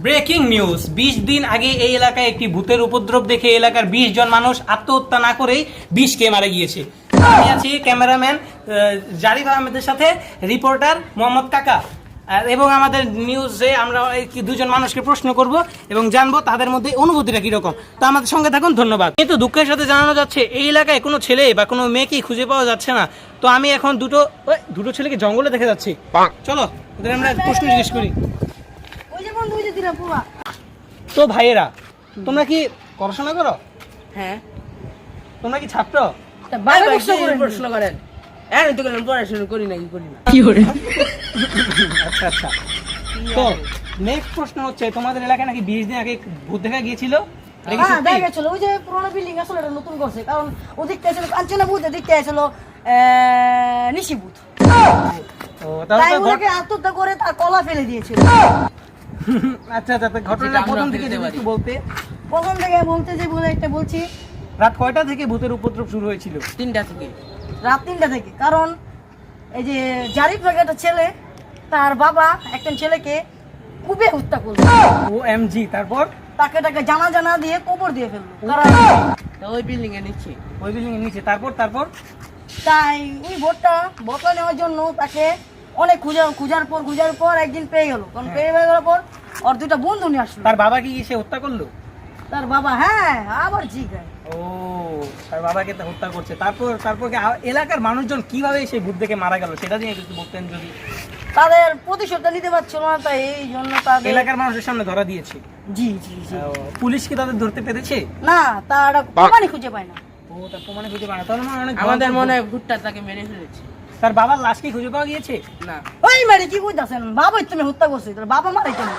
Breaking news 20 দিন আগে এই এলাকায় একটি ভূতের উপদ্রব দেখে এলাকার 20 জন মানুষ আত্মহত্যা না করেই বিষ খেয়ে মারা গিয়েছে। আমি আছি ক্যামেরাম্যান জারিফ আহমেদের সাথে রিপোর্টার মোহাম্মদ কাকা এবং আমাদের নিউজে আমরা দুজন মানুষকে প্রশ্ন করব এবং জানবো তাদের মধ্যে অনুভূতিটা কিরকম। তো আমাদের সঙ্গে থাকুন, ধন্যবাদ। কিন্তু দুঃখের সাথে জানানো যাচ্ছে এই এলাকায় কোনো ছেলে বা কোনো মেয়েকেই খুঁজে পাওয়া যাচ্ছে না। তো আমি এখন দুটো ছেলেকে জঙ্গলে দেখে যাচ্ছি। চলো ওদের আমরা প্রশ্ন জিজ্ঞেস করি। তো ভাইয়েরা, তোমরা কি পড়াশোনা করো? হ্যাঁ। তোমরা কি ছাত্র? প্রশ্ন করেন। পড়াশোনা করি না, করি না। আচ্ছা আচ্ছা। তো নেক্সট প্রশ্ন হচ্ছে, তোমাদের এলাকায় নাকি 20 দিন আগে ভূত দেখা গিয়েছিল? ওই যে পুরোনো বিল্ডিং আসলে এটা নতুন করছে, কারণ ওদিকটা ছিল কাঞ্চনা ভূত, এদিকটা ছিল নিশি ভূত। তাই ওনাকে আত্মহত্যা করে তার কলা ফেলে দিয়েছিল। আচ্ছা আচ্ছা, ঘটনাটা প্রথম থেকে একটু বলতে। প্রথম থেকে বলতে যে বলে একটা বলছি, রাত কয়টা থেকে ভূতের উপদ্রব শুরু হয়েছিল? 3টা থেকে। রাত 3টা থেকে। কারণ এই যে জারিফ নাকি একটা ছেলে, তার বাবা একটা ছেলেকে কুবে হত্যা করলো। OMG। তারপর তাকে জানা দিয়ে কবর দিয়ে ফেললো। কারণ ওই বিল্ডিং এর নিচে, ওই বিল্ডিং এর নিচে। তারপর তাই ওই ভোটটা নেওয়ার জন্য তাকে অনেক খুঁজার পর একদিন পেয়ে গেল। কারণ পেয়ে গেল পর ওর 2টা বন্ধু নিয়ে আসলো। তার বাবা কি সে হত্যা করলো? তার বাবা, হ্যাঁ, আবার ঠিক আছে। ও, তার বাবাকে তো হত্যা করছে। তারপর কি এলাকার মানুষজন কিভাবে সেই ভূত দেখে মারা গেল সেটা নিয়ে একটু বলতেন যদি। তাদের প্রতিশোধটা নিতে পারছিল না, তাই এই জন্য তাদের এলাকার মানুষের সামনে ধরা দিয়েছে। জি জি জি। পুলিশ কি তাদের ধরতে পেরেছে? না, তার প্রমাণই খুঁজে পায় না। ও, তার প্রমাণে খুঁজে পায় না। তার মানে অনেক আমাদের মনে হয় ভুট্টা তাকে মেরে ফেলেছে। তার বাবার লাশ কি খুঁজে পাওয়া গিয়েছে? না। ওই মেরে কি বুঝতেছেন, বাবাই তুমি হত্যা করছে, তার বাবা মারে কেন?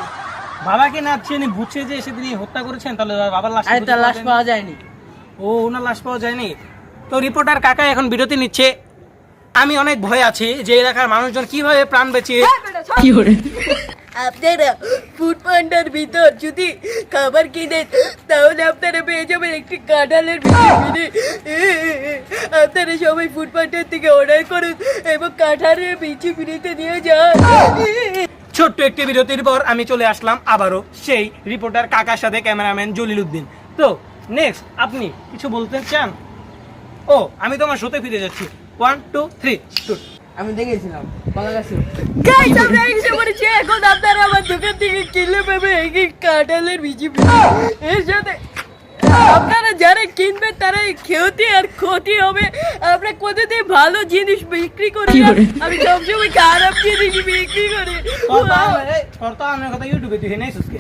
বাবাকে না চিনি বুঝছে যে সেদিন হত্যা করেছেন, তাহলে বাবার লাশ তার লাশ পাওয়া যায়নি। ও, ওনার লাশ পাওয়া যায়নি। তো রিপোর্টার কাকা এখন বিরতি নিচ্ছে। আমি অনেক ভয় আছি যে এলাকার মানুষজন কিভাবে প্রাণ বেঁচে। আপনারা ফুড পান্ডার ভিতর যদি খাবার কিনেন তাহলে আপনারা পেয়ে যাবেন একটি কাঁঠালের বিচি। আপনারা সবাই ফুড পান্ডার থেকে অর্ডার করুন এবং কাঁঠালের বিচি ফ্রিতে নিয়ে যান। ছোট্ট একটি বিরতির পর আমি চলে আসলাম আবারও সেই রিপোর্টার কাকার সাথে ক্যামেরাম্যান জলিল উদ্দিন। তো নেক্সট আপনি কিছু বলতে চান? ও, আমি তোমার শোতে ফিরে যাচ্ছি। 1 2 3 শুট। আমি দেখেছিলাম গাইস, আমরা এসে পড়েছি। এখন আপনারা আমার দোকান থেকে কিনলে পাবে এই কাঁঠালের বিচি। এর সাথে আপনারা যারা কিনবেন তারা ক্ষতি আর ক্ষতি হবে। আমরা কোথাতে ভালো জিনিস বিক্রি করি, আমি সবসময় খারাপ জিনিস বিক্রি করি। আমার কথা ইউটিউবে তুই নাই সুস্কে।